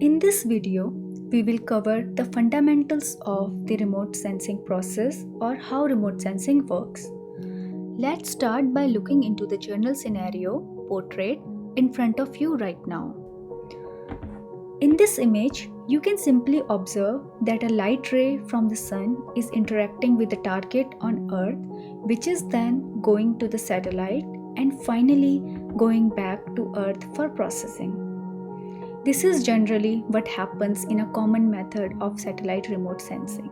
In this video, we will cover the fundamentals of the remote sensing process or how remote sensing works. Let's start by looking into the general scenario portrayed in front of you right now. In this image, you can simply observe that a light ray from the sun is interacting with the target on Earth, which is then going to the satellite and finally going back to Earth for processing. This is generally what happens in a common method of satellite remote sensing.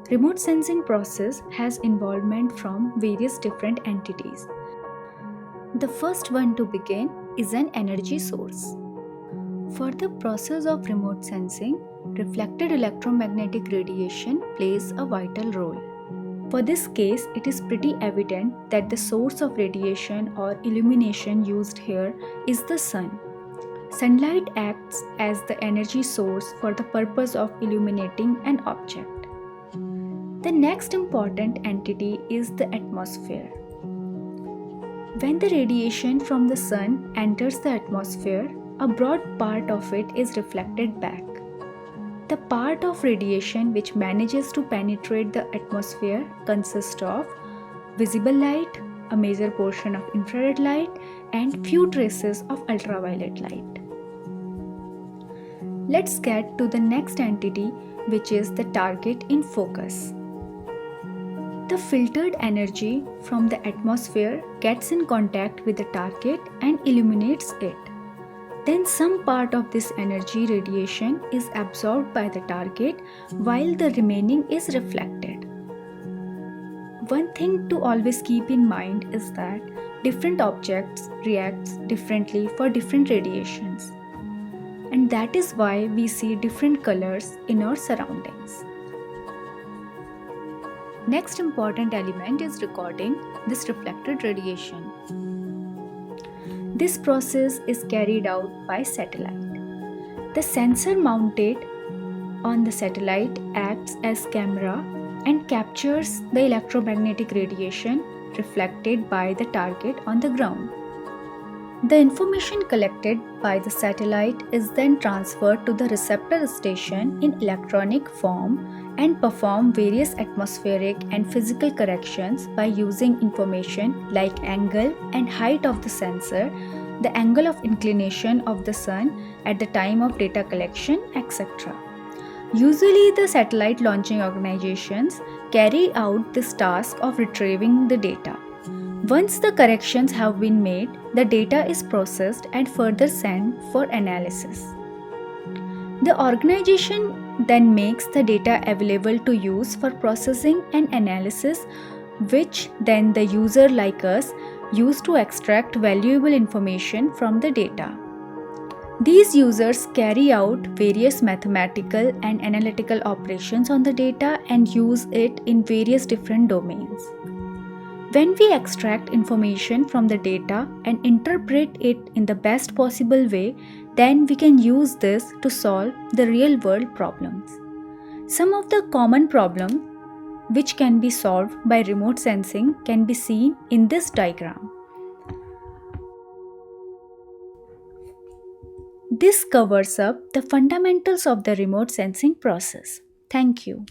Remote sensing process has involvement from various different entities. The first one to begin is an energy source. For the process of remote sensing, reflected electromagnetic radiation plays a vital role. For this case, it is pretty evident that the source of radiation or illumination used here is the sun. Sunlight acts as the energy source for the purpose of illuminating an object. The next important entity is the atmosphere. When the radiation from the sun enters the atmosphere, a broad part of it is reflected back. The part of radiation which manages to penetrate the atmosphere consists of visible light, a major portion of infrared light, and few traces of ultraviolet light. Let's get to the next entity, which is the target in focus. The filtered energy from the atmosphere gets in contact with the target and illuminates it. Then some part of this energy radiation is absorbed by the target while the remaining is reflected. One thing to always keep in mind is that different objects react differently for different radiations. And that is why we see different colors in our surroundings. Next important element is recording this reflected radiation. This process is carried out by satellite. The sensor mounted on the satellite acts as camera and captures the electromagnetic radiation reflected by the target on the ground. The information collected by the satellite is then transferred to the receptor station in electronic form and perform various atmospheric and physical corrections by using information like angle and height of the sensor, the angle of inclination of the sun at the time of data collection, etc. Usually, the satellite launching organizations carry out this task of retrieving the data. Once the corrections have been made, the data is processed and further sent for analysis. The organization then makes the data available to use for processing and analysis, which then the user like us use to extract valuable information from the data. These users carry out various mathematical and analytical operations on the data and use it in various different domains. When we extract information from the data and interpret it in the best possible way, then we can use this to solve the real-world problems. Some of the common problems which can be solved by remote sensing can be seen in this diagram. This covers up the fundamentals of the remote sensing process. Thank you.